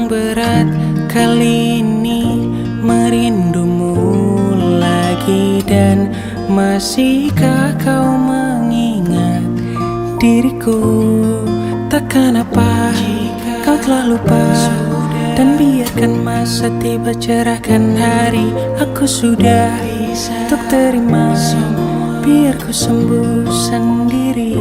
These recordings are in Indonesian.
berat kali ini, merindumu lagi. Dan masihkah kau mengingat diriku? Takkan apa kau telah lupa. Dan biarkan masa tiba cerahkan hari. Aku sudah untuk terima, biar ku sembuh sendiri.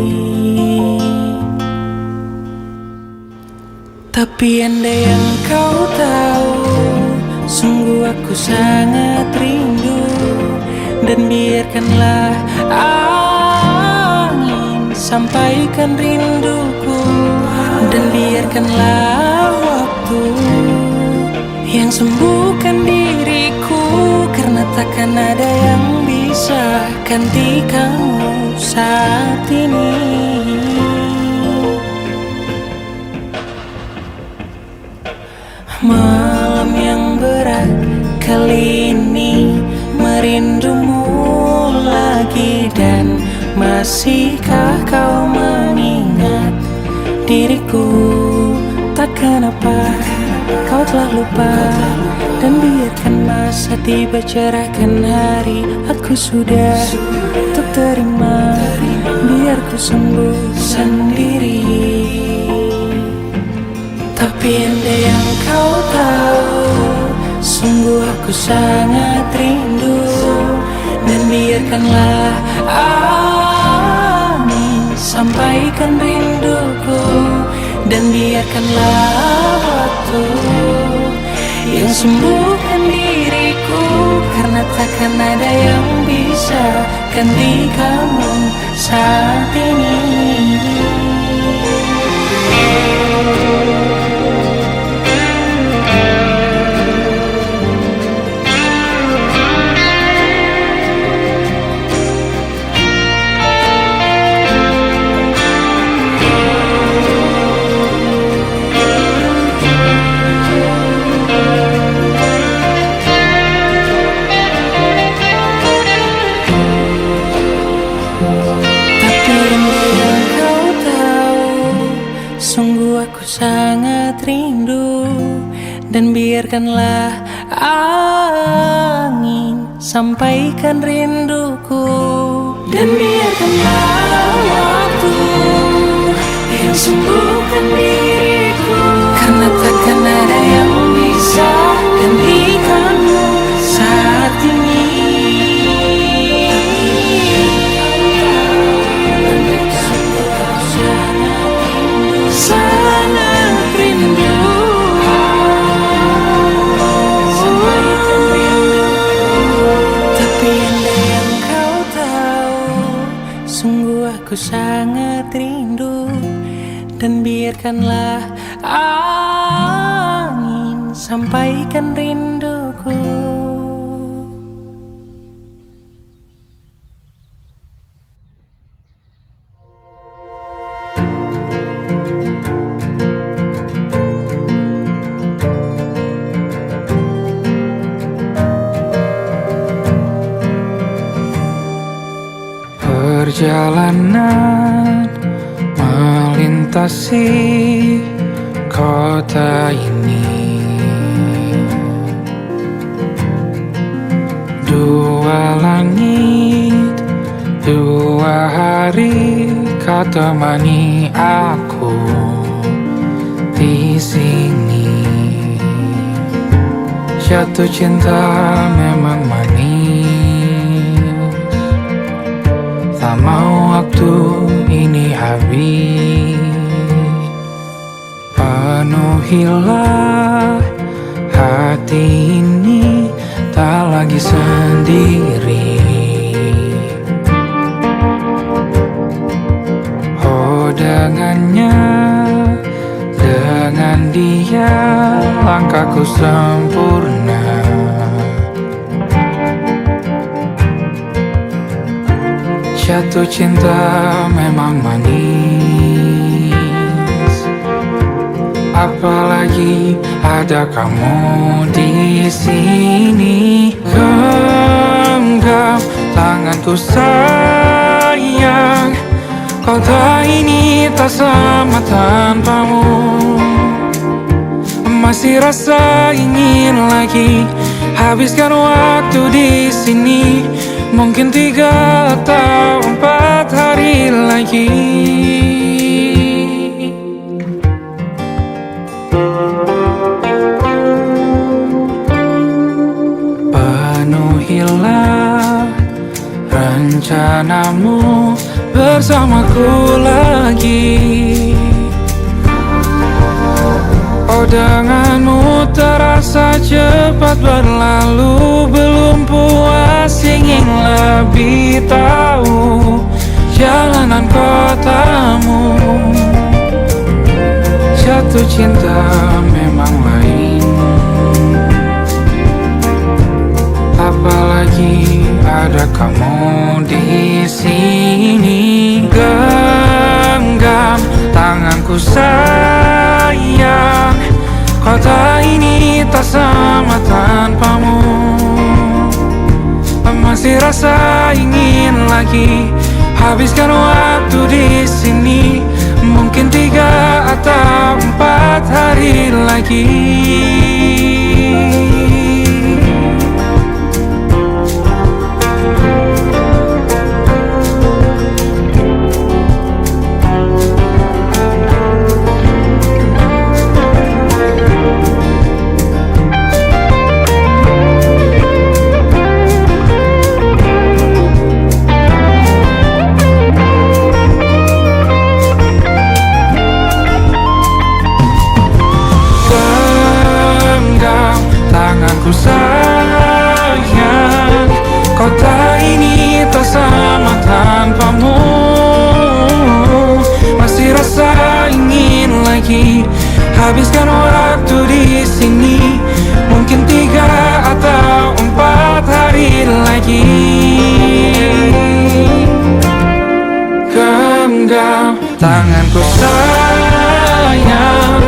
Tapi andai yang kau tahu, sungguh aku sangat rindu. Dan biarkanlah angin sampaikan rinduku. Dan biarkanlah waktu yang sembuhkan diriku. Karena takkan ada yang bisa ganti kamu saat ini. Malam yang berat kali ini, merindumu lagi. Dan masihkah kau mengingat diriku? Takkan apa kau telah lupa. Dan biarkan masa tiba cerahkan hari. Aku sudah untuk terima, biar ku sembuh sendiri. Tapi andai yang kau tahu, sungguh aku sangat rindu. Dan biarkanlah angin sampaikan rinduku. Dan biarkanlah waktu yang sembuhkan diriku. Karena takkan ada yang bisa ganti kamu saat ini. Sungguh aku sangat rindu. Dan biarkanlah angin sampaikan rinduku. Dan biarkanlah waktu yang sembuhkan diriku. Karena takkan ada yang bisa gantikanmu saat ini. Sangat rindu. Tapi andai yang kau tahu, sungguh aku sangat rindu. Dan biarkanlah angin sampaikan rinduku. Perjalanan melintasi kota ini, dua langit, dua hari kau temani aku di sini. Jatuh cinta memang manis, tak mau waktu ini habis. Penuhilah hati ini, tak lagi sendiri. Oh dengannya, dengan dia langkahku sempurna. Jatuh cinta memang manis, apalagi ada kamu di sini. Genggam tanganku sayang, kota ini tak sama tanpamu. Masih rasa ingin lagi habiskan waktu di sini. Mungkin 3 atau 4 hari lagi. Penuhilah rencanamu bersamaku lagi. Oh, denganmu terasa cepat berlalu. Belum puas ingin lebih tahu jalanan kotamu. Jatuh cinta memang lain, apalagi ada kamu di sini. Genggam tanganku sayang, kota ini tak sama tanpamu. Masih rasa ingin lagi habiskan waktu di sini. Mungkin 3 atau 4 hari lagi. Tanganku sayang, kota ini tak sama tanpamu. Masih rasa ingin lagi habiskan waktu di sini. Mungkin 3 atau 4 hari lagi. Genggam tanganku sayang,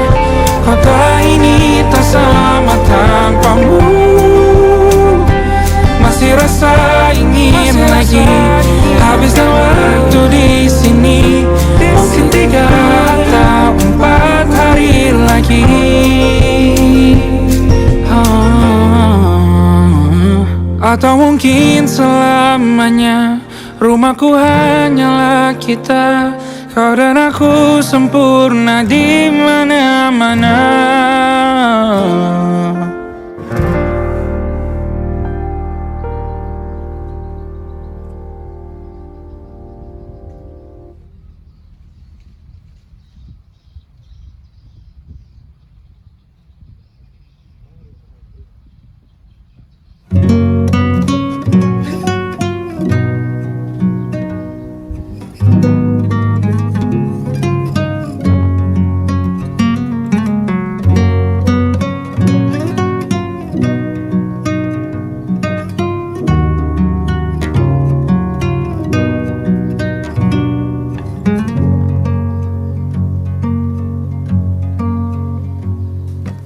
kota ini tak sama tanpamu. Masih rasa ingin lagi habiskan waktu di sini. Mungkin 3 atau 4 hari lagi. Atau mungkin selamanya. Rumahku hanyalah kita, kau dan aku sempurna di mana-mana.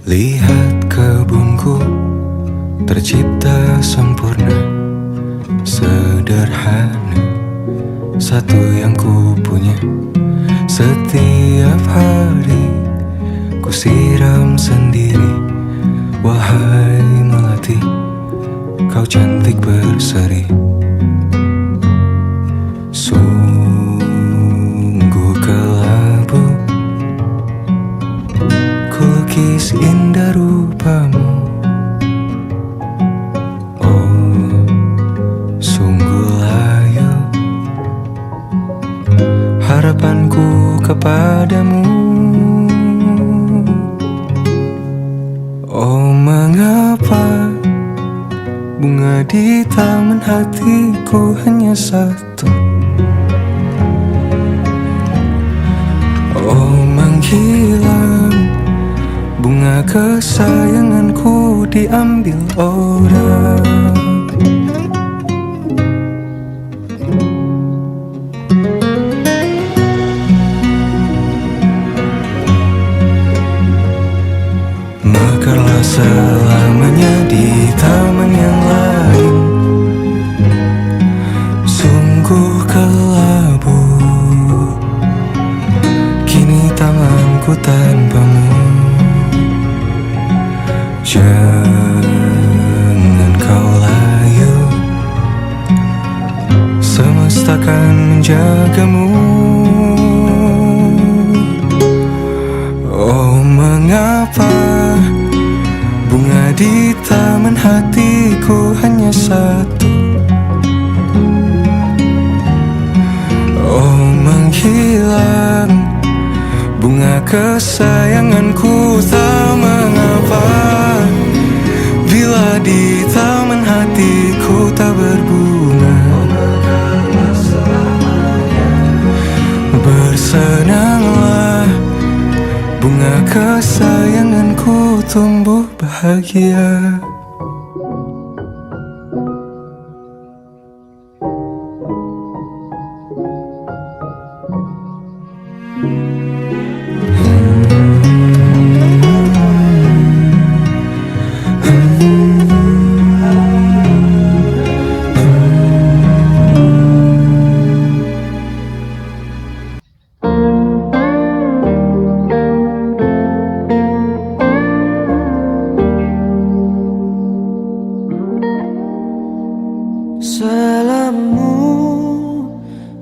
Lihat kebunku tercipta sempurna, sederhana, satu yang ku punya. Setiap hari ku siram sendiri. Wahai melati, kau cantik berseri. Sungguh kelabu kulukis indah rupamu. Oh, sungguh layu harapanku kepadamu. Oh, mengapa bunga di taman hatiku hanya satu? Oh, menghilang bunga kesayanganku diambil orang. Mekarlah selamanya di taman yang lain. Sungguh kelabu kini tanganku tanpamu. keluargamu. Oh, mengapa bunga di taman hatiku hanya satu? Oh, menghilang bunga kesayanganku, tak mengapa bila di taman hatiku tak berbunga. Bersenanglah bunga kesayanganku tumbuh bahagia. Salammu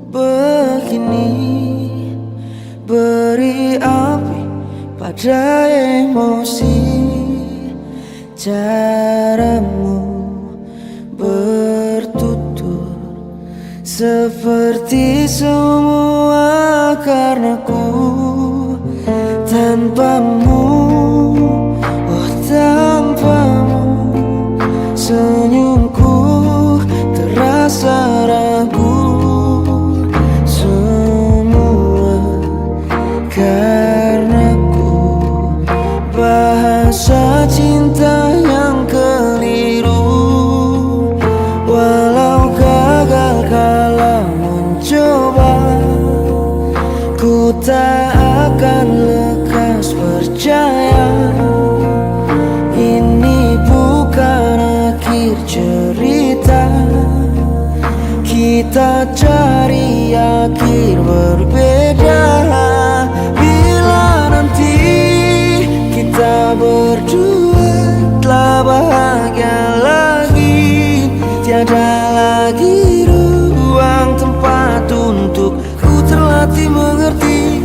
begini beri api pada emosi. Caramu bertutur seperti semua karenaku. Tanpamu, oh tanpamu, senyumku terasa ragu. Semua karenaku, bahasa cinta yang keliru. Walau gagal kala mencoba, ku tak akan lekas percaya. Ini bukan akhir cerita, kita cari akhir berbeda. Bila nanti kita berdua telah bahagia lagi, tiada lagi ruang tempat untuk ku terlatih mengerti.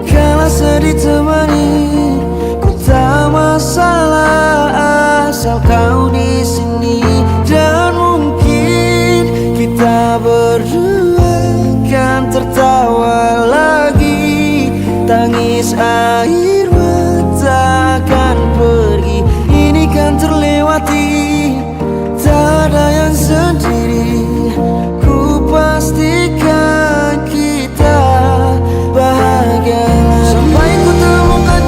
Kala sedih temani, ku tak masalah asal kau di sini. Dan mungkin kita berdua kan tertawa lagi, tangis air mata akan pergi. Ini kan terlewati, tak ada yang sendiri. Ku pastikan kita bahagia lagi. Sampai ku temukan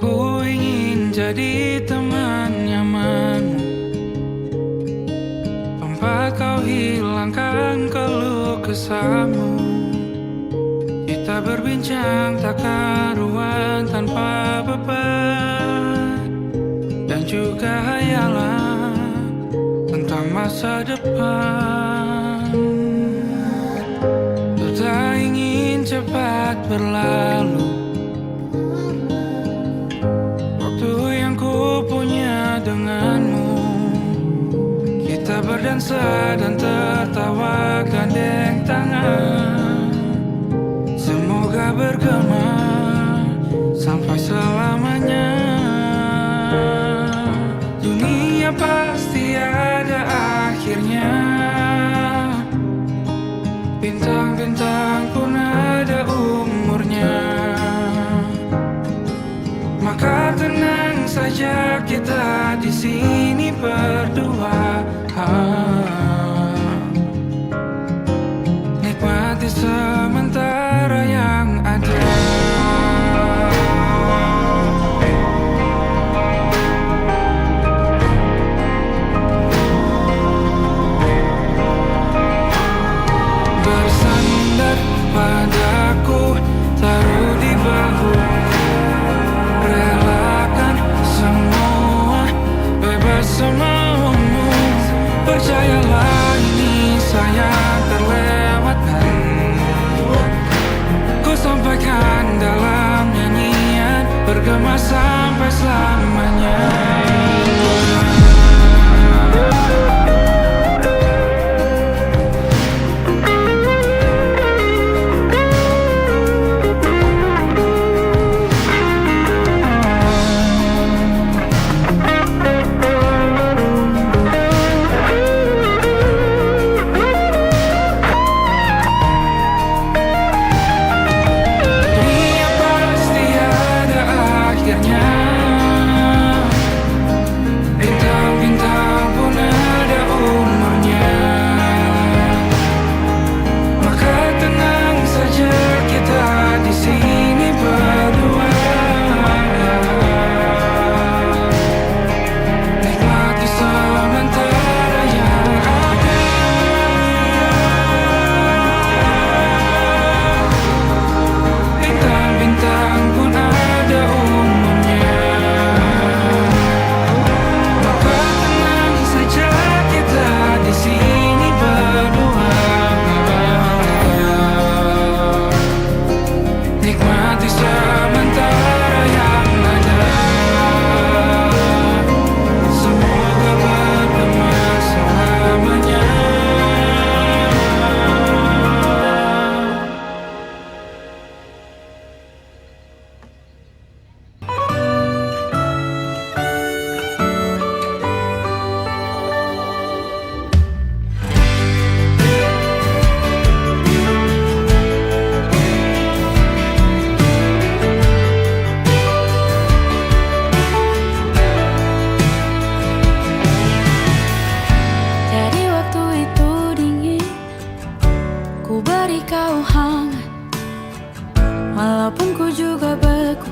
Aku ingin jadi teman nyamanmu, tempat kau hilangkan keluh kesahmu. Kita berbincang tak karuan tanpa beban, dan juga hayalan tentang masa depan. Ku tak ingin cepat berlalu waktu yang ku punya denganmu. Kita berdansa dan tertawa gandeng tangan, semoga bergema sampai selamanya. Dunia pasti ada akhirnya, bintang-bintang pun ada umurnya. Maka tenang saja kita di sini berdua, nikmati sementara yang ada. Bersandar padaku, taruh di bahu, relakan semua, bebas semaumu. Percayalah ini sayang terlewatkan, ku sampaikan dalam nyanyian, bergema sampai selamanya. Bintang-bintang pun ada umurnya. Maka tenang saja kita di sini berdua, nikmati sementara yang ada. Bintang-bintang pun ada umurnya. Di sini berdua, nikmati sementara yang ada, semoga bergema selamanya. Jadi waktu itu dingin, ku beri kau hangat. Walaupun ku juga beku,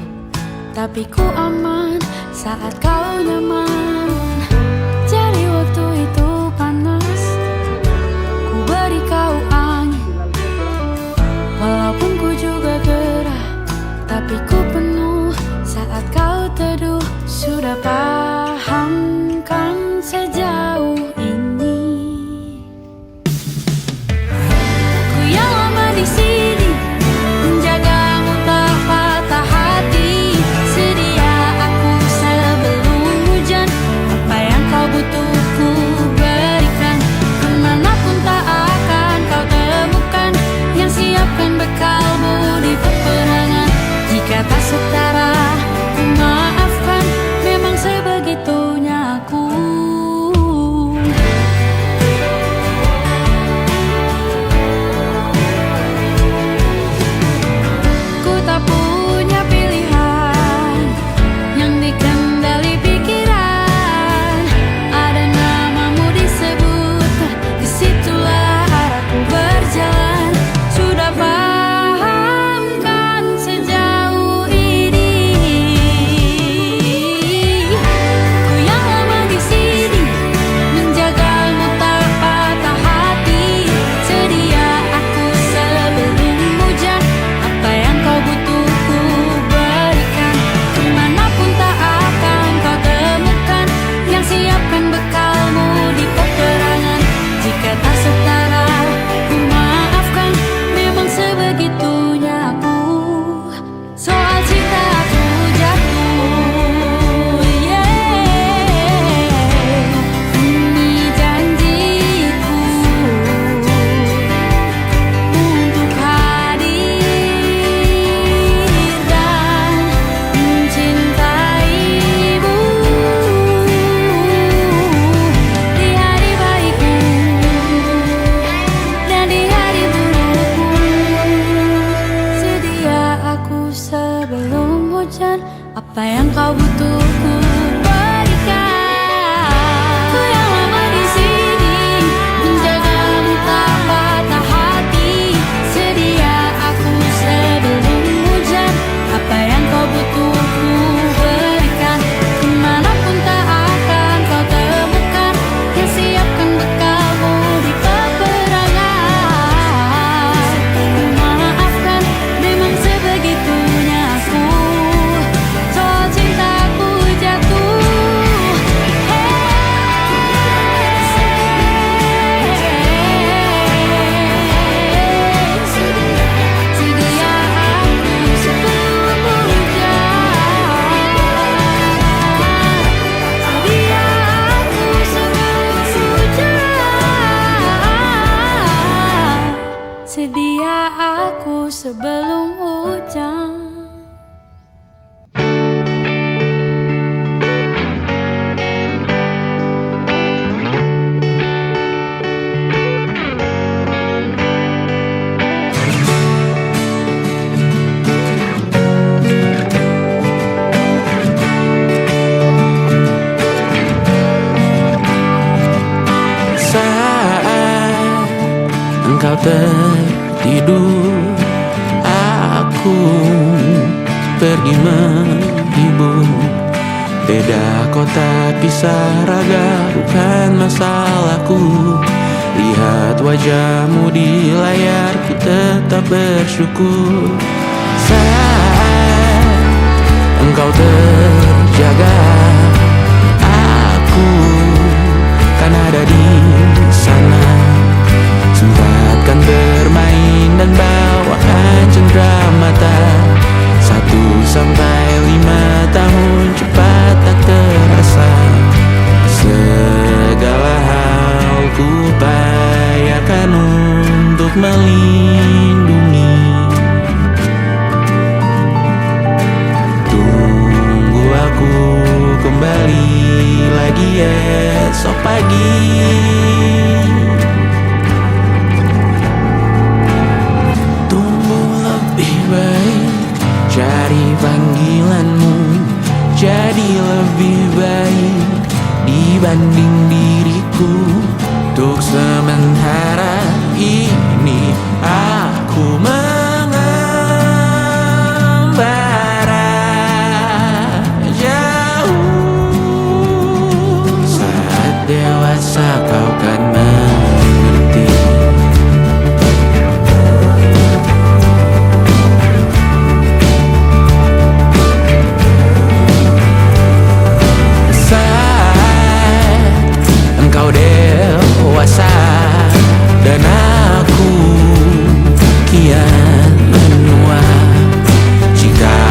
tapi ku aman saat kau nyaman. Jadi waktu itu panas, ku beri kau angin. Walaupun ku juga gerah, tapi ku penuh saat kau teduh. Sudah paham kan sejauh ini, ku yang lama di sini menjagamu tak patah hati. Sedia aku sebelum hujan Apa yang kau butuh ku berikan. Ku yang lama di sini menjagamu tak patah hati. Sedia aku sebelum hujan. Apa yang kau butuh ku berikan. Kemanapun tak akan kau temukan. Yang siapkan bekalmu di peperangan. Ku maafkan memang sebegitunya aku. Soal cintaku jatuh. Sedia aku sebelum hujan. Sedia aku sebelum hujan. Sedia aku sebelum hujan. Saat engkau tertidur, aku pergi menghibur. Beda kota pisah raga bukan masalahku. Lihat wajahmu di layar, ku tetap bersyukur. Saat engkau terjaga, aku kan ada di sana. Sempatkan bermain dan bawakan cenderamata. 1-5 tahun cepat tak terasa. Segala hal ku bayarkan untuk melindungi. Tunggu aku kembali lagi esok pagi. Tumbuh lebih baik, cari panggilanmu. Jadi lebih baik dibanding diriku. Untuk sementara ini aku mengembara jauh. Saat dewasa kau kan mengerti. Saat engkau dewasa dan aku kian menua. Jika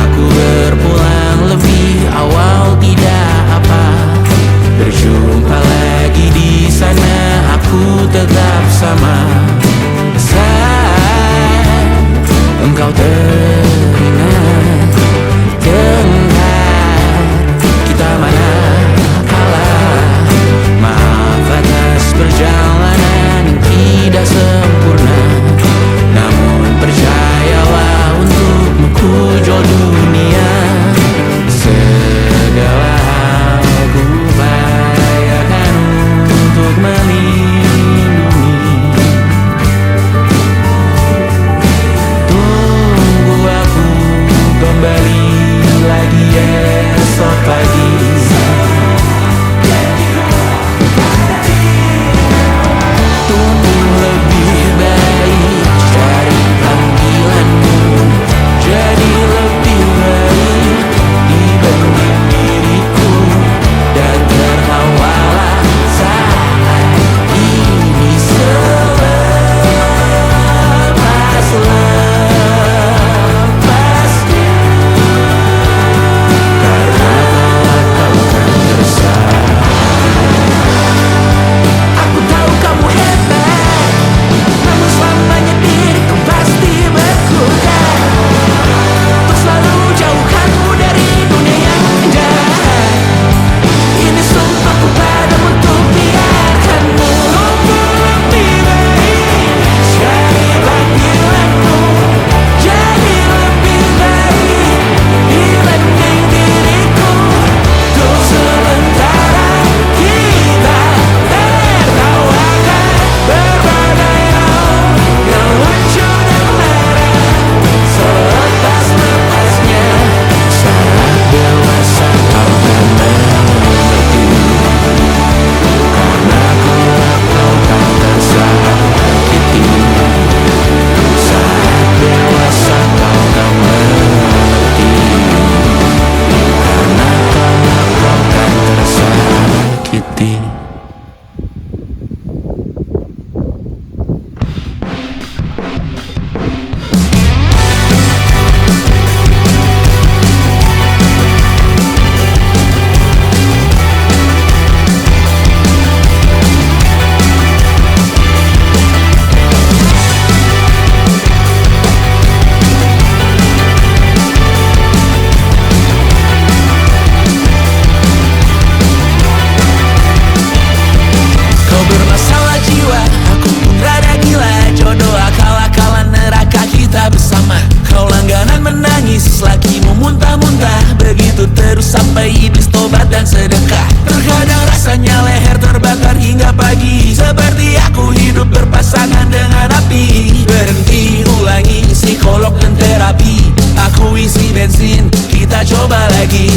kita coba lagi.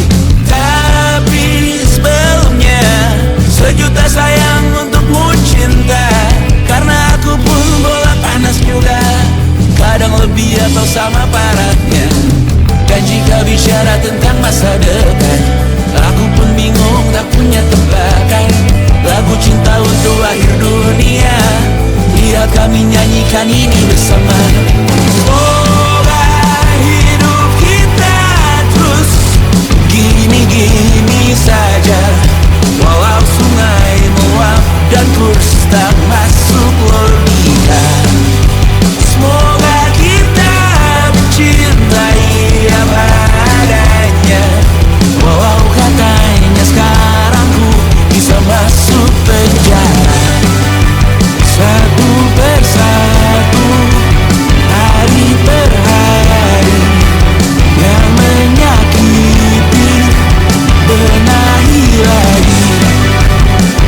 Tapi sebelumnya sejuta sayang untukmu cinta, karena aku pun bola panas juga, kadang lebih atau sama parahnya. Dan jika bicara tentang masa depan, aku pun bingung tak punya tebakan. Lagu cinta untuk akhir dunia, biar kami nyanyikan ini bersama. Semoga hidup kita terus gini-gini saja, walau sungai meluap dan kurs tak masuk logika. Semoga kita mencintai apa adanya, walau katanya sekarang ku bisa masuk penjara. Satu persatu, hari per hari, yang menyakiti benahi lagi.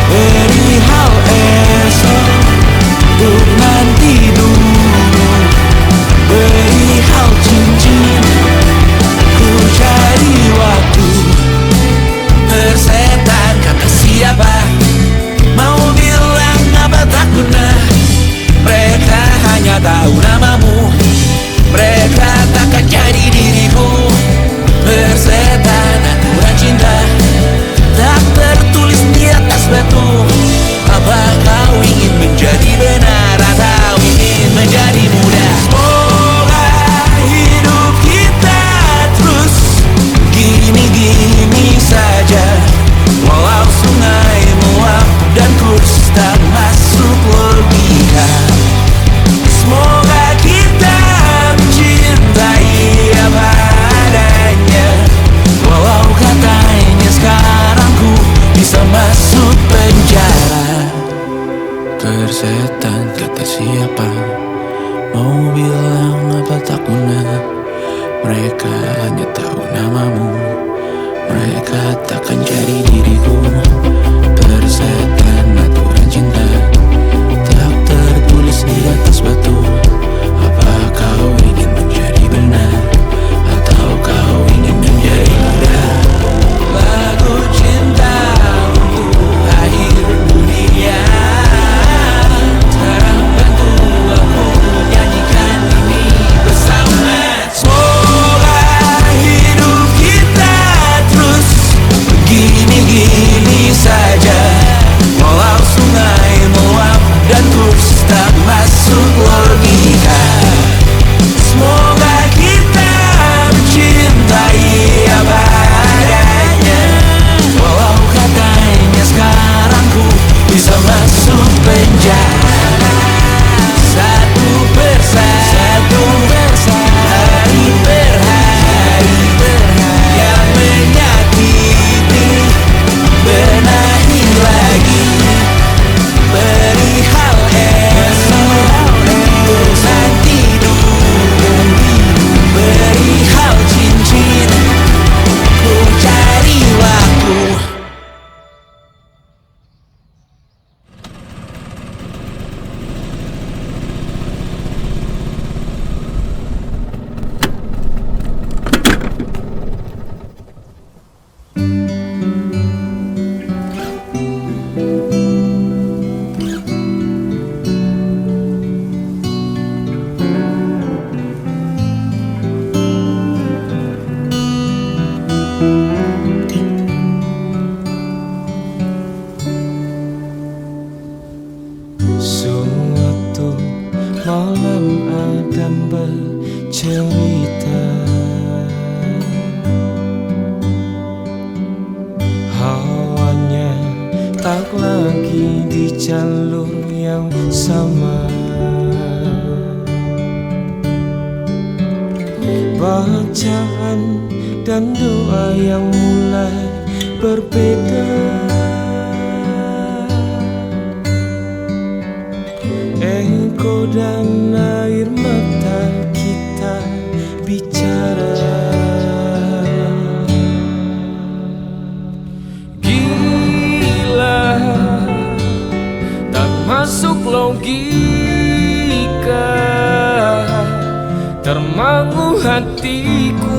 Perihal esok, untuk nanti dulu. Perihal cincin, ku cari waktu. Persetan kata siapa, mau bilang apa tak guna. Mereka hanya tahu namamu, mereka takkan jadi diriku. Persetan aturan cinta, tak tertulis di atas batu. Apa kau ingin menjadi benar atau ingin menjadi muda? Semoga hidup kita terus gini-gini saja, walau sungai meluap dan kurs tak masuk logika. Semoga kita mencintai apa adanya, walau katanya sekarang ku bisa masuk penjara. Persetan kata siapa, mau bilang apa tak guna. Mereka hanya tahu namamu, mereka takkan jadi diriku. Persetan aturan cinta, tak tertulis di atas batu. Apa kau ingin menjadi benar atau kau ingin menjadi muda? Lagu cinta untuk akhir dunia, sekarang bantu aku nyanyikan ini bersama. Semoga hidup kita terus begini-gini saja, walau sungai meluap dan kurs tak masuk logika. Semoga kita mencintai apa adanya, walau katanya sekarang ku bisa masuk penjara. Satu persatu, hari per hari, yang menyakiti benahi lagi. Perihal esok, untuk nanti dulu. Perihal cincin, ku cari waktu. Suatu malam Adam bercerita, hawanya tak lagi di jalur yang sama. Bacaan dan doa yang mulai berbeda. Engkau dan air mata kita bicara. Gila, tak masuk logika, termangu hatiku.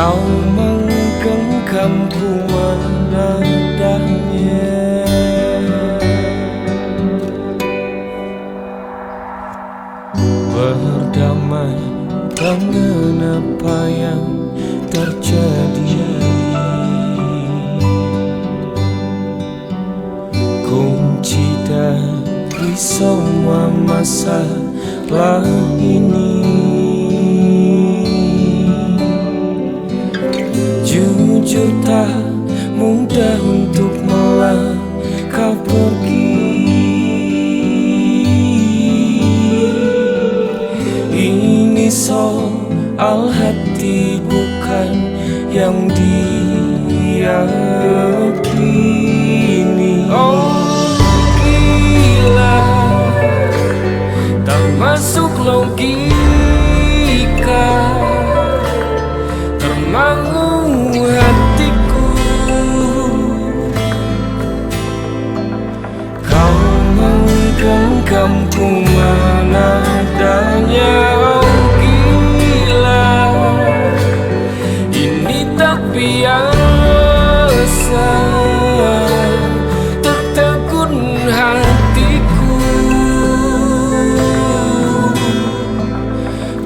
Kau menggenggamku menadahnya. Berdamai dengan apa yang terjadi, kunci dari semua masalah ini. Jujur tak mudah untuk melangkah pergi. Ini soal hati bukan yang diyakini. Oh gila, tak masuk logika, termangu hatiku. Kau menggenggamku menadanya. Oh gila, ini tak biasa, tertegun hatiku.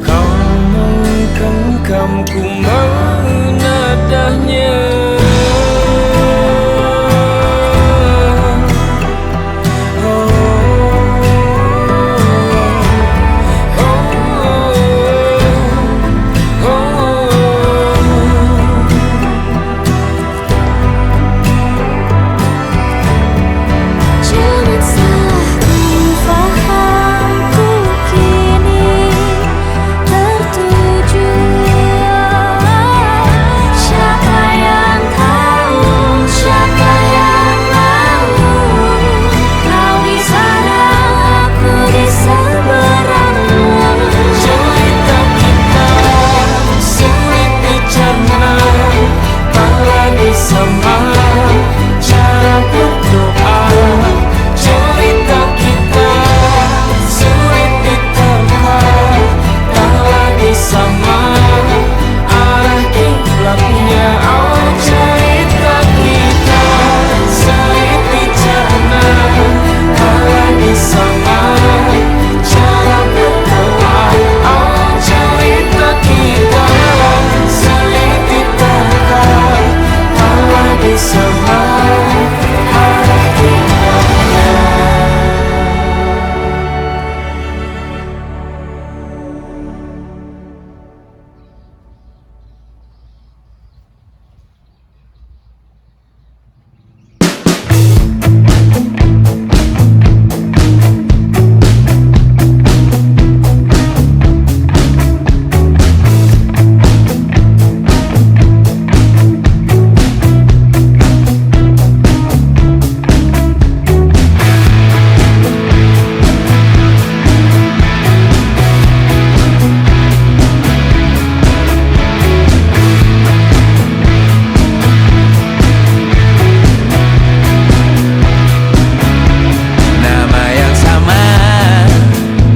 Kau menggenggamku menadahnya. Jangan salahkan fahamku kini tertuju. Siapa yang tahu, siapa yang mahu. Kau di sana, aku di seberangmu. Cerita kita sulit dicerna, tak lagi sama cara berdoa. Cerita kita sulit diterka, tak lagi sama arah kiblatnya. Oh cerita kita sulit dicerna, tak lagi sama cara berdoa. Oh cerita kita sulit diterka, tak lagi sama arah kiblatnya. Nama yang sama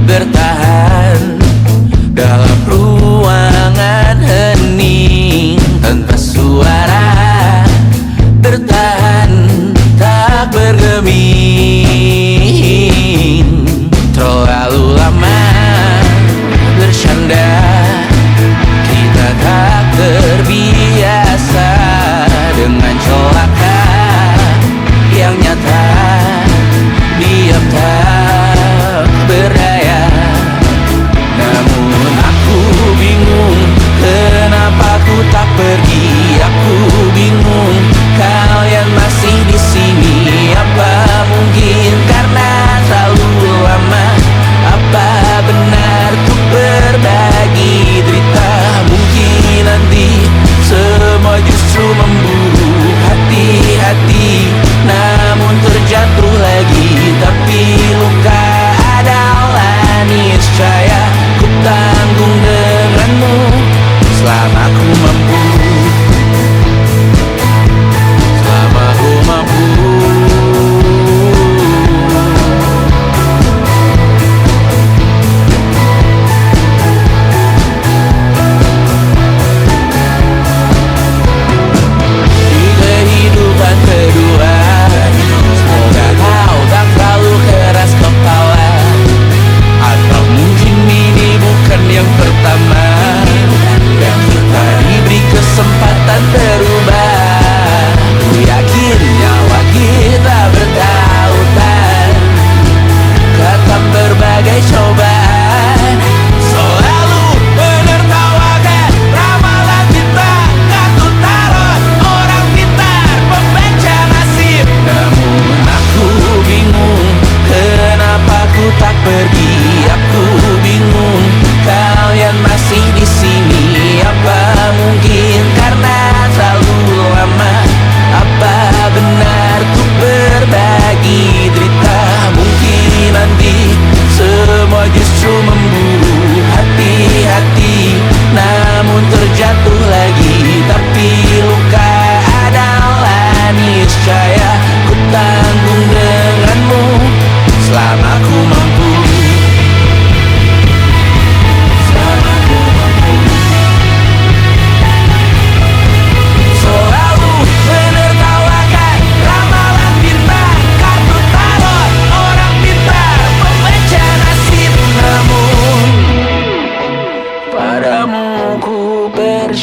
bertahan dalam ruangan hening tanpa suara, bertahan tak bergeming. Terlalu lama bersandar, kita tak terbiasa dengan celaka yang nyata. Diam tak berdaya, namun aku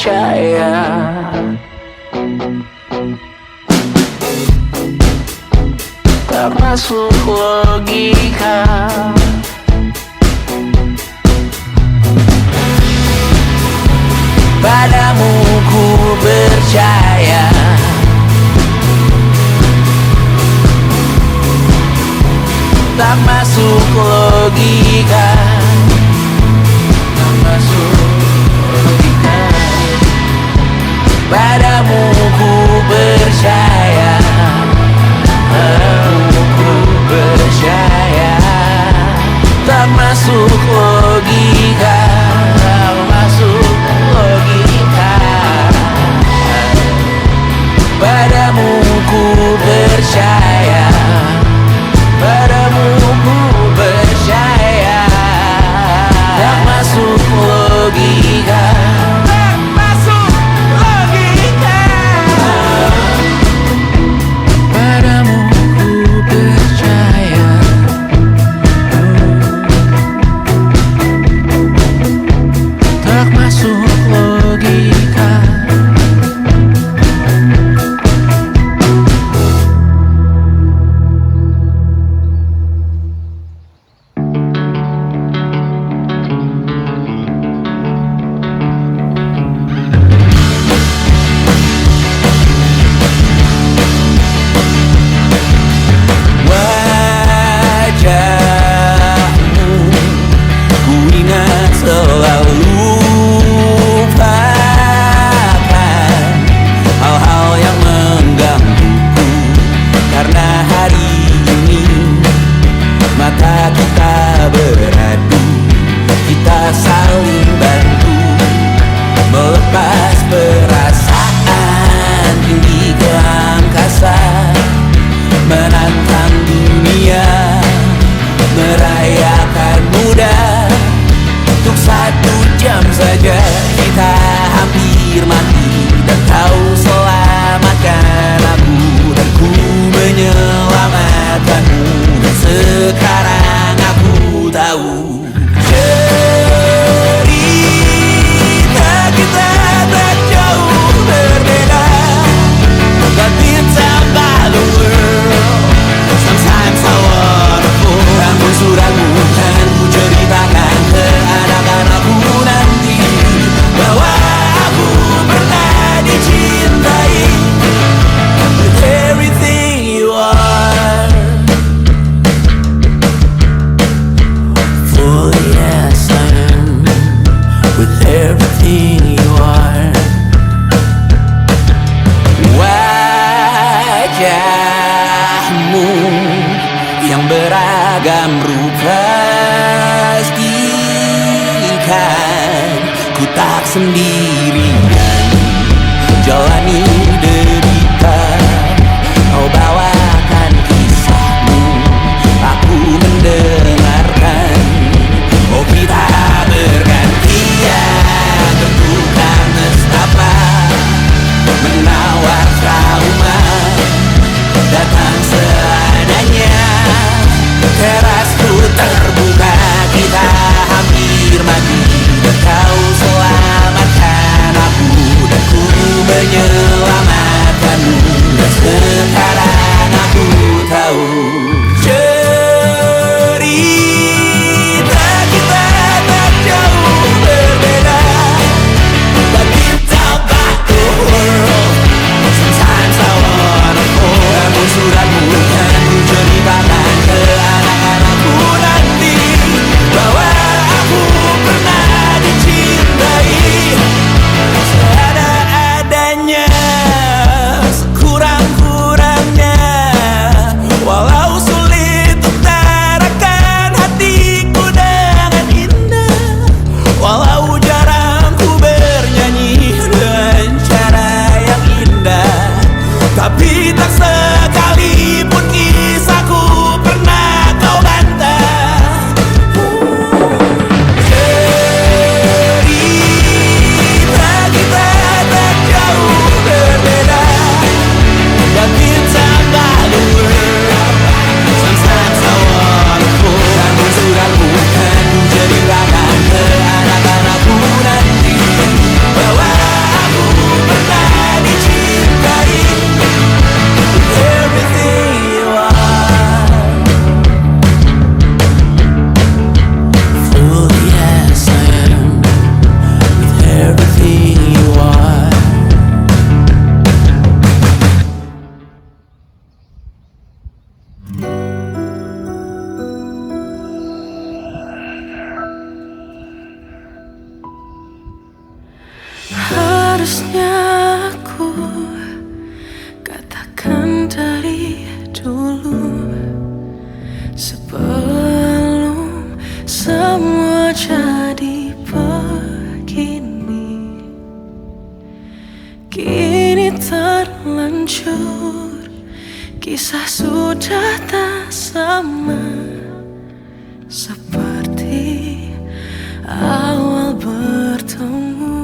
percaya. Tak masuk logika. Padamu ku percaya. Tak masuk logika. Tak masuk logika. Padamu ku percaya. Padamu ku percaya. Tak masuk logika. Tak masuk logika. Padamu ku percaya. Padamu ku percaya. Tak masuk logika. Tak masuk logika. Padamu ku percaya. Tak masuk logika. Wajahmu yang beragam rupa pastikan ku tak sendirian jalani derita. Kau bawakan kisahmu, aku mendengarkan. Oh kita bergantian bertukar nestapa, menawar trauma datang seadanya. Terasku terbuka, kita hampir mati, dan kau selamatkan aku, dan ku menyelamatkanmu. Dan sekarang aku tahu cerita kita tak jauh berbeda. But we talk about the world. Sometimes I wanna fall. Namun suratmu kan ku ceritakan ke anak-anakku nanti bahwa aku pernah dicintai seada-adanya, sekurang-kurangnya. Walau Harusnya aku katakan dari dulu, sebelum semua jadi begini. Kini terlanjur, kisah sudah tak sama seperti awal bertemu.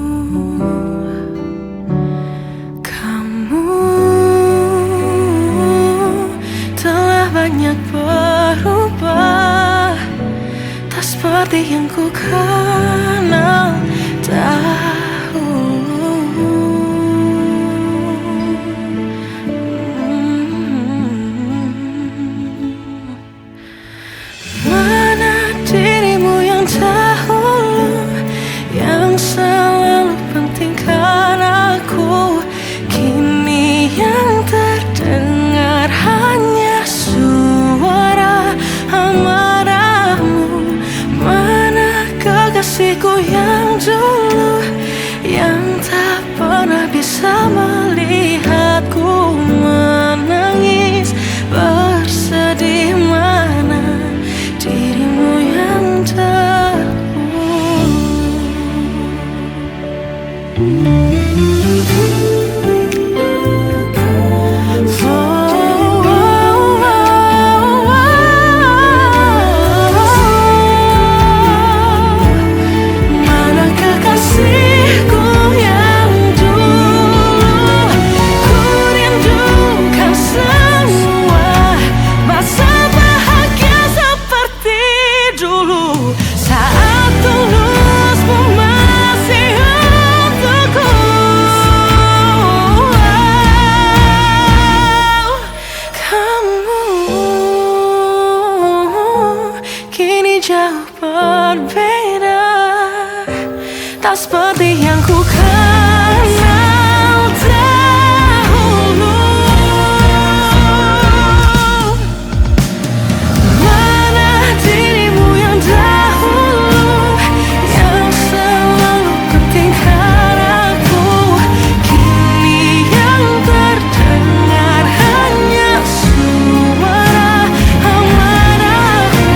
Kamu telah banyak berubah, tak seperti yang ku kenal dahulu. Mana dirimu yang dahulu, yang selalu pentingkan aku? Kini yang terdengar hanya suara amarahmu. Mana kekasihku yang dulu, yang tak pernah bisa melihatku menangis bersedih? Mana dirimu yang mana kekasihku yang dulu? Ku rindukan semua masa bahagia seperti dulu, saat tulusmu masih untukku. Kamu kini jauh berbeda, tak seperti yang ku kenal dahulu. Mana dirimu yang dahulu, yang selalu pentingkan aku? Kini yang terdengar hanya suara amarahmu.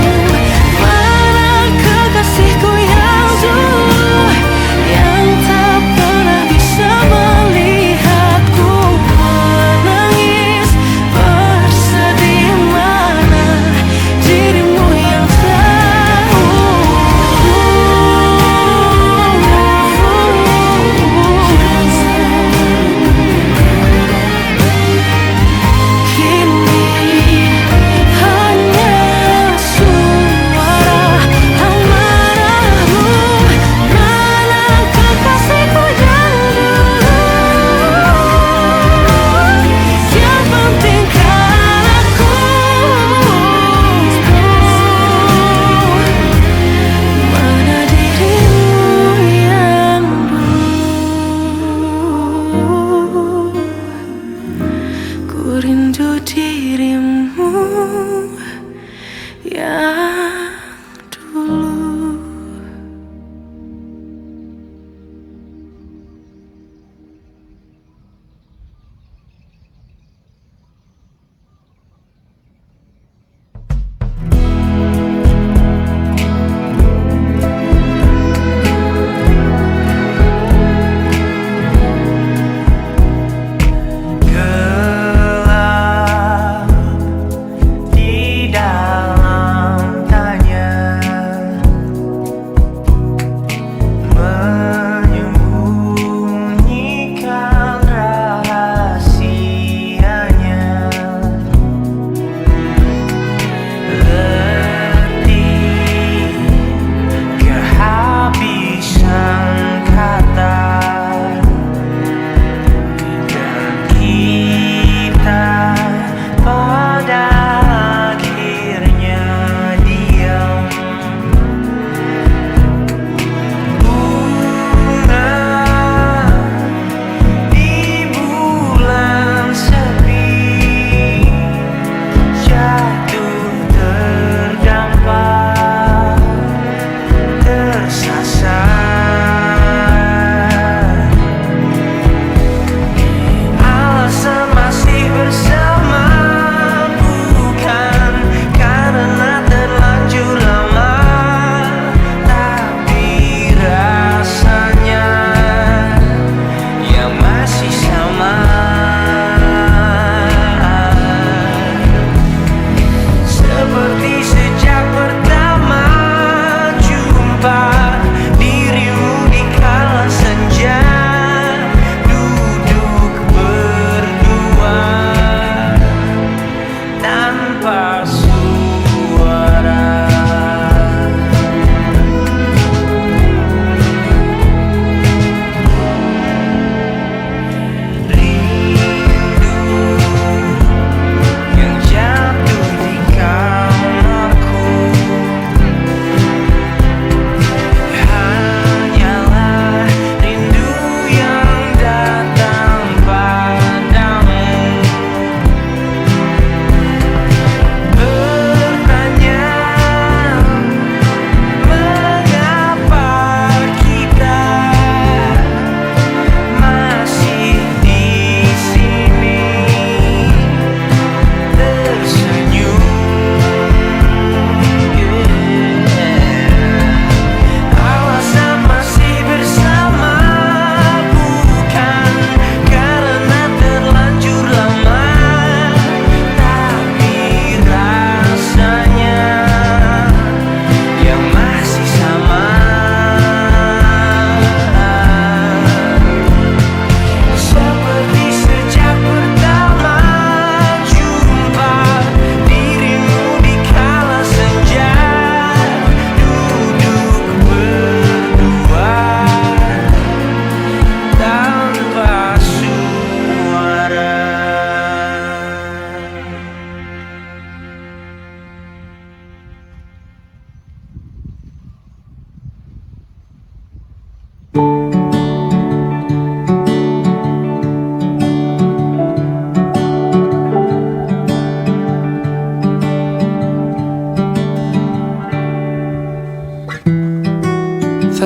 Mana kekasihku yang dulu, yang tak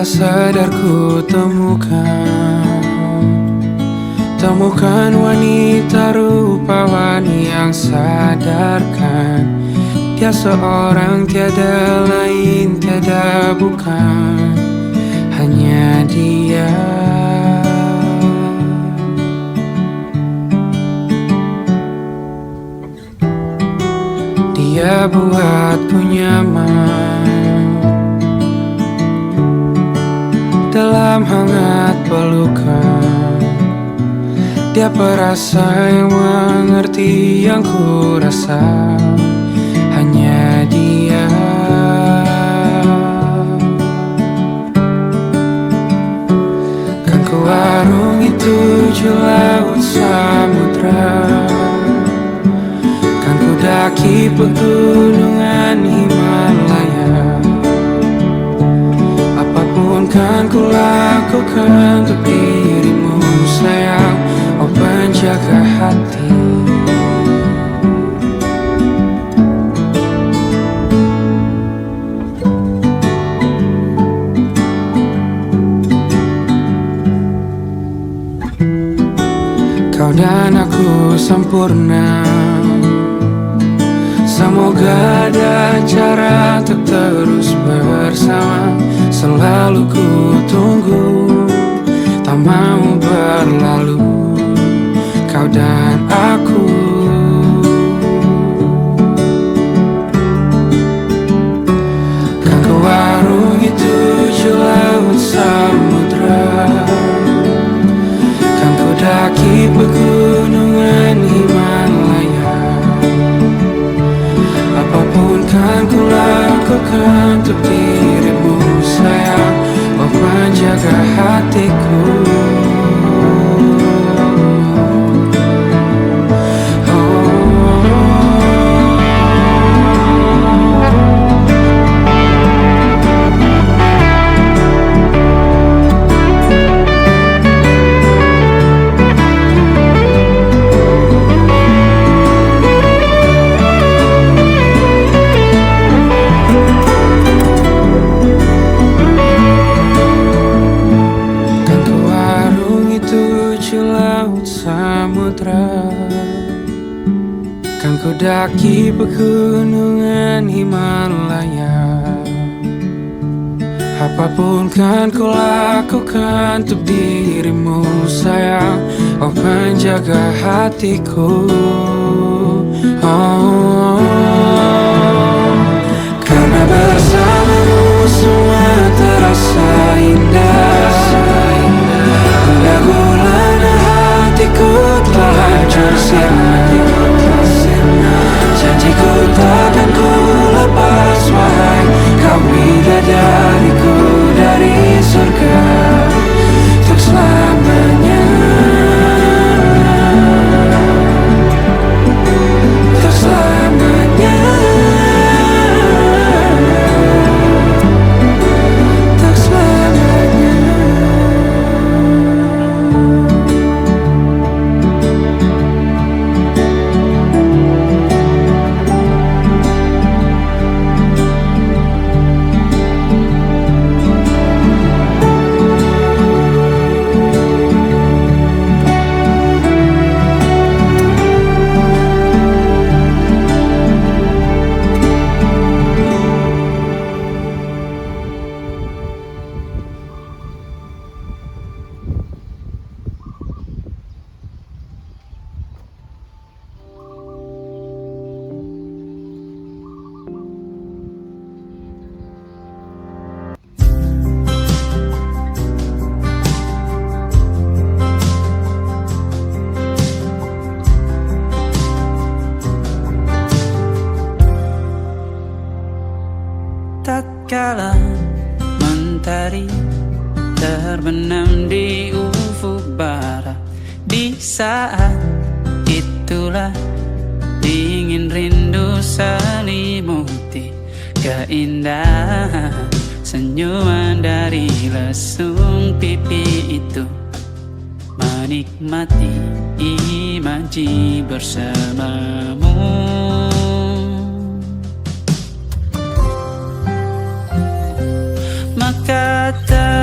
tak sadar ku temukan wanita rupawan yang sadarkan dia seorang, tiada lain, tiada bukan, hanya dia. Dia buatku nyaman dalam hangat pelukan. Dia perasa yang mengerti yang ku rasa, hanya dia. Kan ku arungi 7 laut samudra, kan ku daki pegunungan Himalaya. Apapun kan ku lakukan untuk dirimu sayang, oh penjaga hati. Kau dan aku sempurna, semoga ada cara untuk terus bersama. Selalu ku tunggu, tak mau berlalu, kau dan aku. Kan ku arungi 7 laut samudra, kan ku daki pegunungan Himalaya. Apapun kan ku lakukan untuk dirimu sayang, oh penjaga hatiku. Kan ku daki pegunungan Himalaya. Apapun kan ku lakukan untuk dirimu sayang, oh penjaga hatiku. Oh, karena bersamamu semua terasa indah. Gundah gulana hatiku telah hancur sirna. Janjiku takkan ku lepas, wahai kau bidadariku dari surga untuk selamanya, untuk selamanya, untuk selamanya. Tatkala mentari terbenam di ufuk barat, di saat itulah dingin rindu selimuti keindahan senyuman dari lesung pipi itu. Menikmati imaji bersamamu, maka tak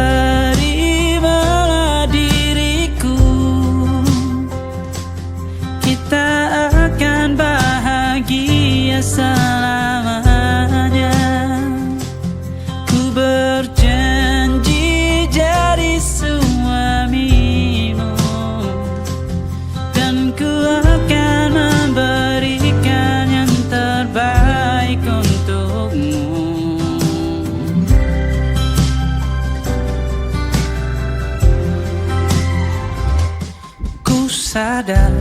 sadar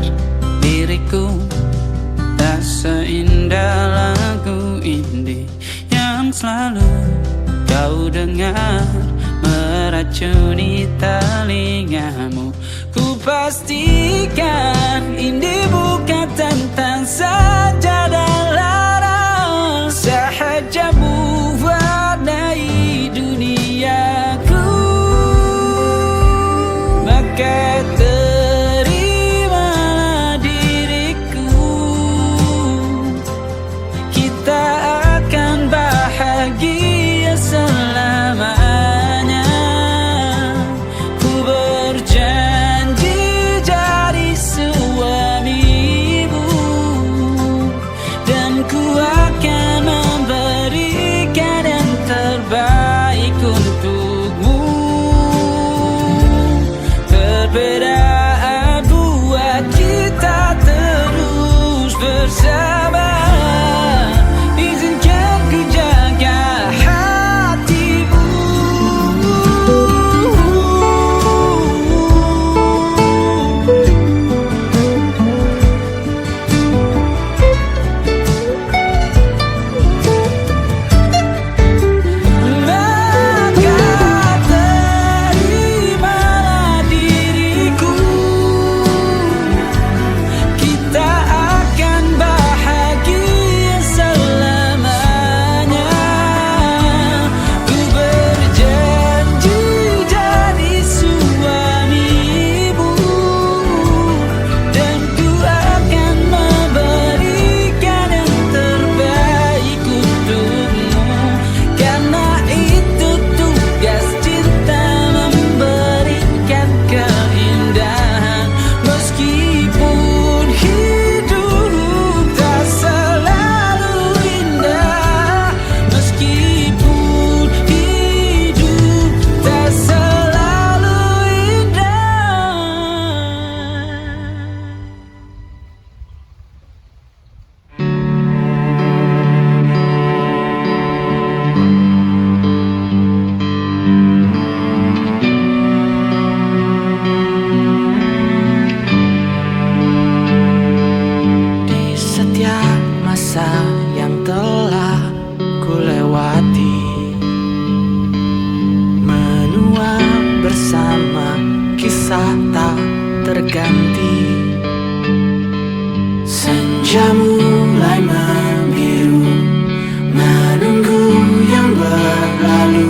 diriku tak seindah lagu indie yang selalu kau dengar meracuni telingamu. Ku pastikan indie bukan tentang saja dan larang, sahaja mewarnai duniaku. Maka terimalah diriku, kita akan bahagia selamanya. Ku berjanji jadi suamimu, dan ku akan memberikan yang terbaik untukmu. Perbedaan buat kita terus bersama. Izinkan ku jaga hatimu. Maka terimalah diriku, kita akan bahagia selamanya. Ku berjanji jadi suamimu, dan ku akan memberikan yang terbaik untukmu. Karena itu tugas cinta, memberikan keindahan. Meskipun hidup tak selalu indah, meskipun hidup tak selalu indah. Di setiap masa yang telah ku lewati, menua bersama kisah tak terganti. Senja mulai membiru, menunggu yang berlalu.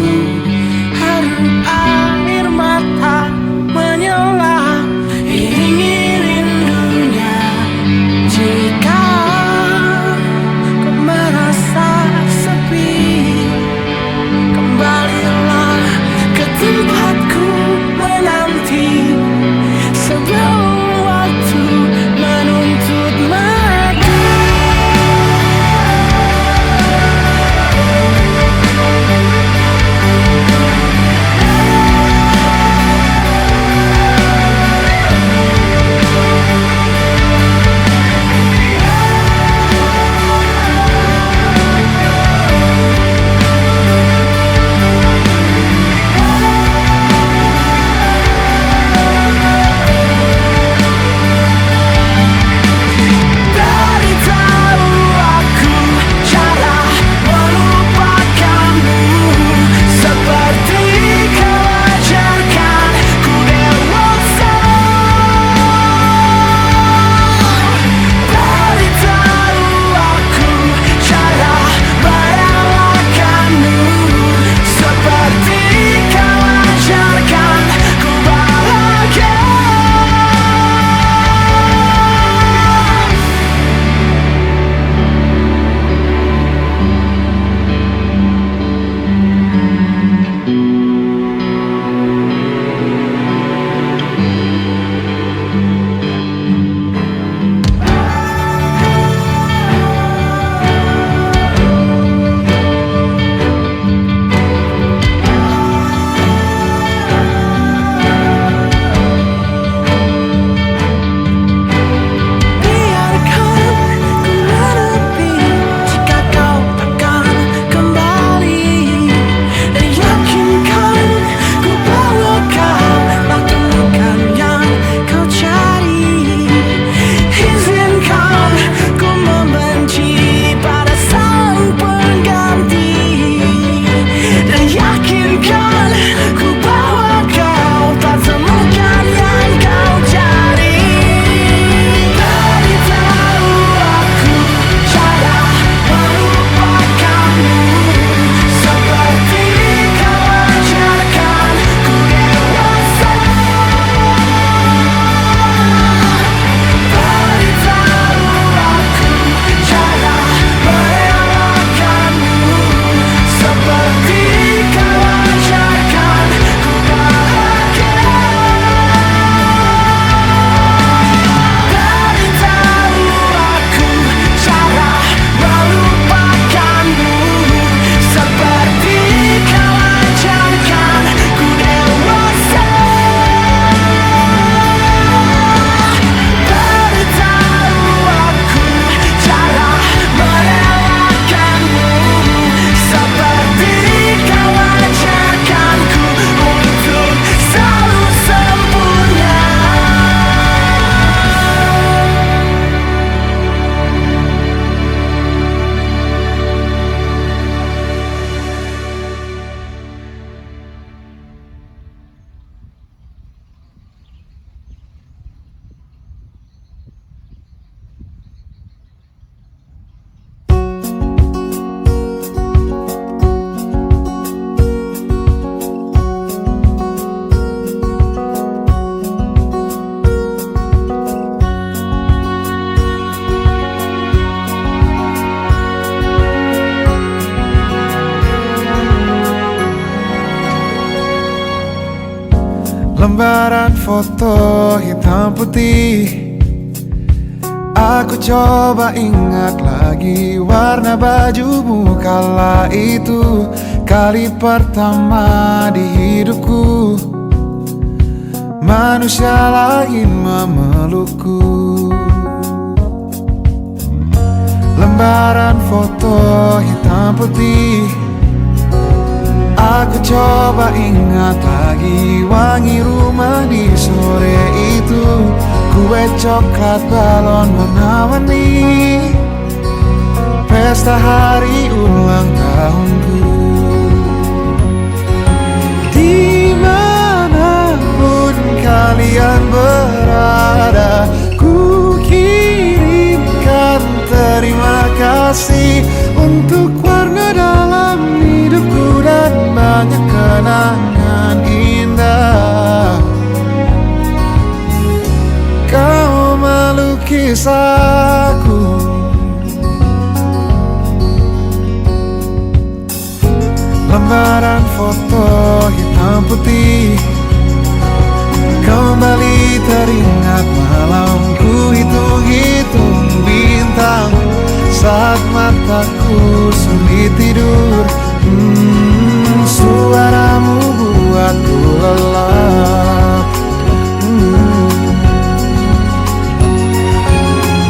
Harum air mata menyela, iringi rindunya. Jika kau merasa sepi, kembalilah ke tempatku menanti. Sebelum waktu menuntut mati. Lembaran foto hitam putih. Aku coba ingat lagi warna bajumu kala itu, kali pertama di hidupku manusia lain memelukku. Lembaran foto hitam putih. Aku coba ingat lagi wangi rumah di sore itu, kue coklat balon warna-warni, pesta hari ulang tahunku. Dimanapun kalian berada, ku kirimkan terima kasih untuk warna dalam hidupku dan banyak kenangan indah. Kau melukis aku, lembaran foto hitam putih. Kembali teringat malamku hitung-hitung bintang saat mataku sulit tidur. Suaramu buatku lelap.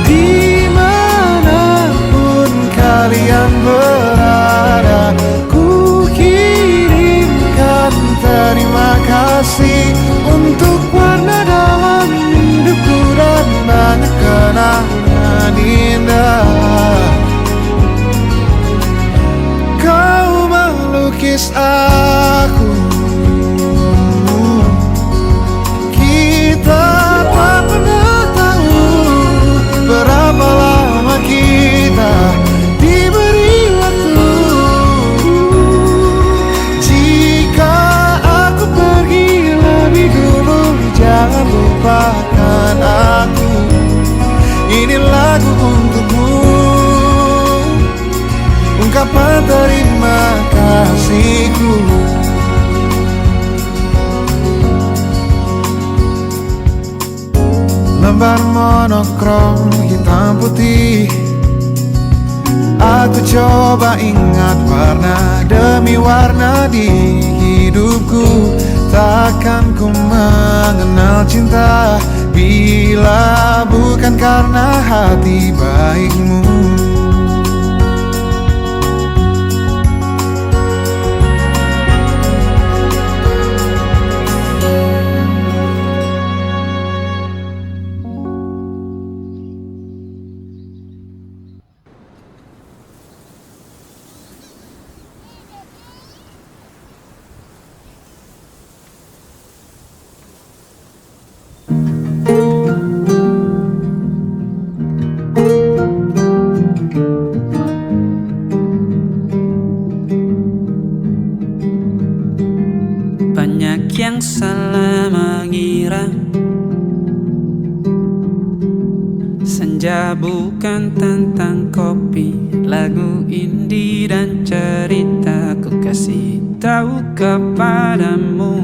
Dimanapun kalian berada, ku kirimkan terima kasih untuk warna dalam hidupku dan banyak kenangan indah. Kau melukis aku, kita tak pernah tahu berapa lama kita diberi waktu. Jika aku pergi lebih dulu, jangan lupakan aku. Ini lagu untukmu, ungkapan terima kasihku. Lembar monokrom hitam putih. Aku coba ingat warna demi warna di hidupku. Takkan ku mengenal cinta bila bukan karena hati baikmu. Yang salah mengira senja bukan tentang kopi, lagu indie dan cerita ku kasih tahu kepadamu.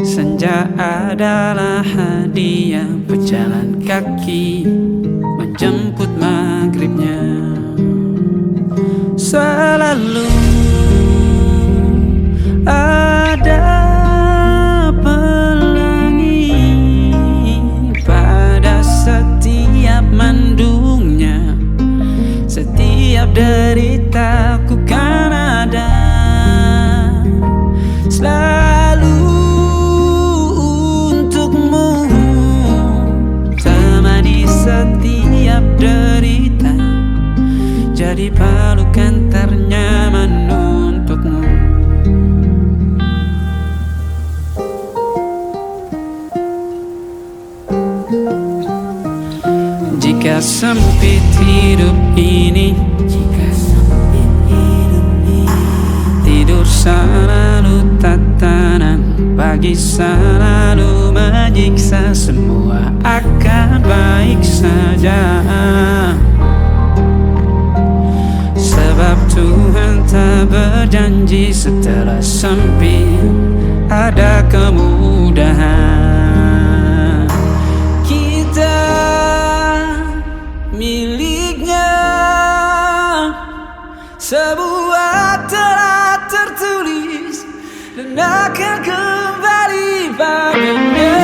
Senja adalah hadiah pejalan kaki menjemput maghribnya. Selalu ada pelangi pada setiap mendungnya, setiap deritaku kan ada selalu untukmu, temani setiap derita, jadi pelukan ternyaman untukmu. Jika sempit hidup ini, tidur selalu tatanan, pagi selalu menyiksa, semua akan baik saja. Sebab Sebab Tuhan tak berjanji setelah sempit ada kemudahan. Kita miliknya, sebuah telah tertulis dan akan kembali padanya.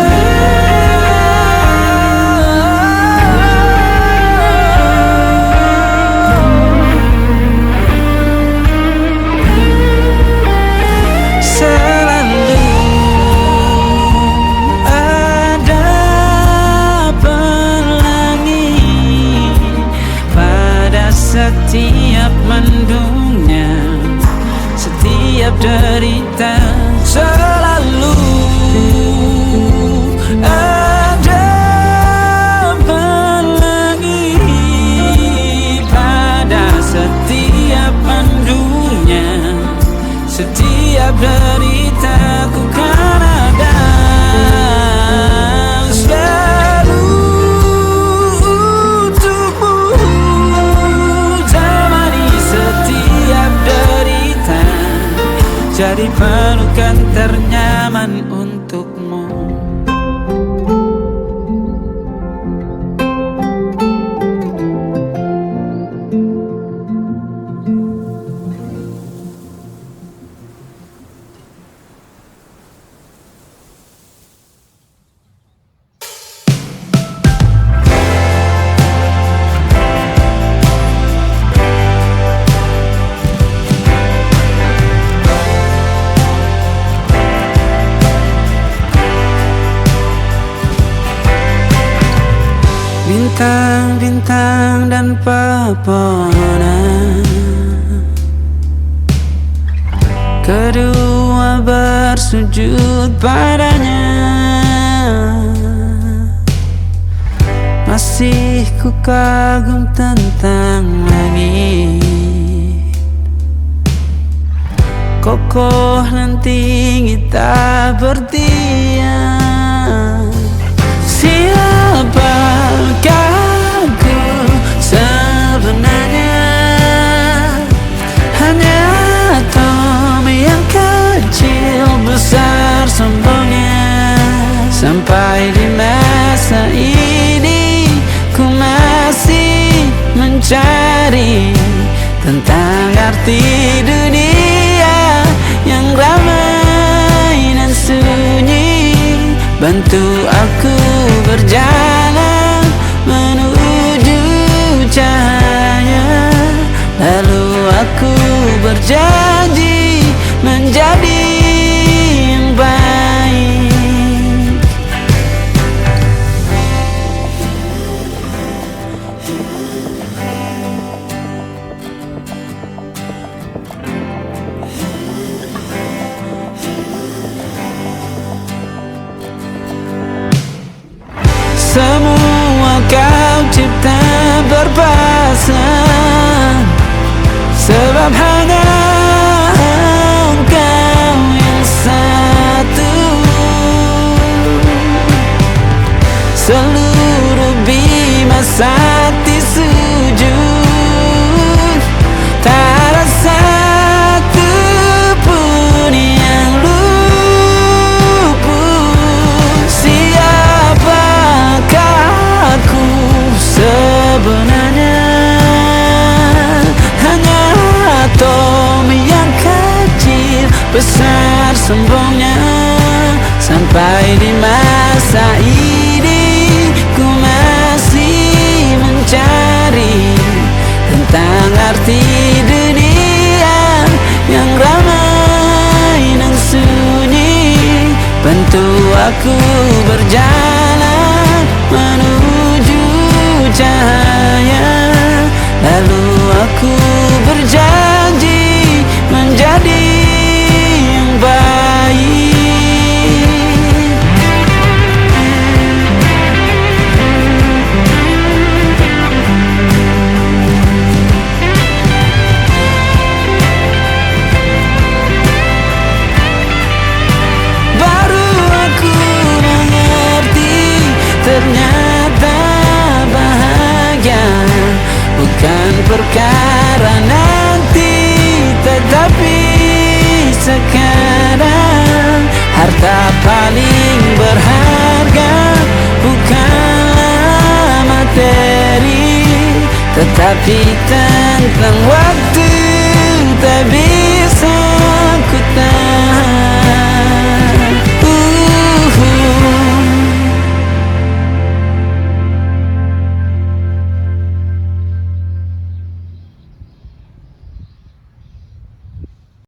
Setiap mendungnya, setiap derita, selalu ada pelangi. Pada setiap mendungnya, setiap derita, ku kan ada. Jadi pelukan ternyaman untukmu. Bintang-bintang dan pepohonan, kedua bersujud padanya. Masih ku kagum tentang langit, kokoh dan tinggi tak bertiang. Siapakah aku sebenarnya? Hanya atom yang kecil besar sombongnya. Sampai di masa ini ku masih mencari tentang arti dunia yang ramai dan sunyi. Bantu aku berjalan menuju cahaya, lalu aku berjanji menjadi yang baik. Semua kau cipta berpasang, sebab hanya Engkau yang satu. Seluruh bima sakti sujud, tak ada satu pun yang luput. Siapakah aku sebenarnya? Hanya atom yang kecil besar sombongnya. Sampai di masa ini ku masih mencari tentang arti dunia yang ramai dan sunyi. Bantu aku berjalan menuju cahaya, lalu aku berjanji menjadi yang baik. Baru aku mengerti, ternyata bahagia bukan perkara nanti, sekarang. Harta paling berharga bukanlah materi, tetapi tentang waktu tak bisa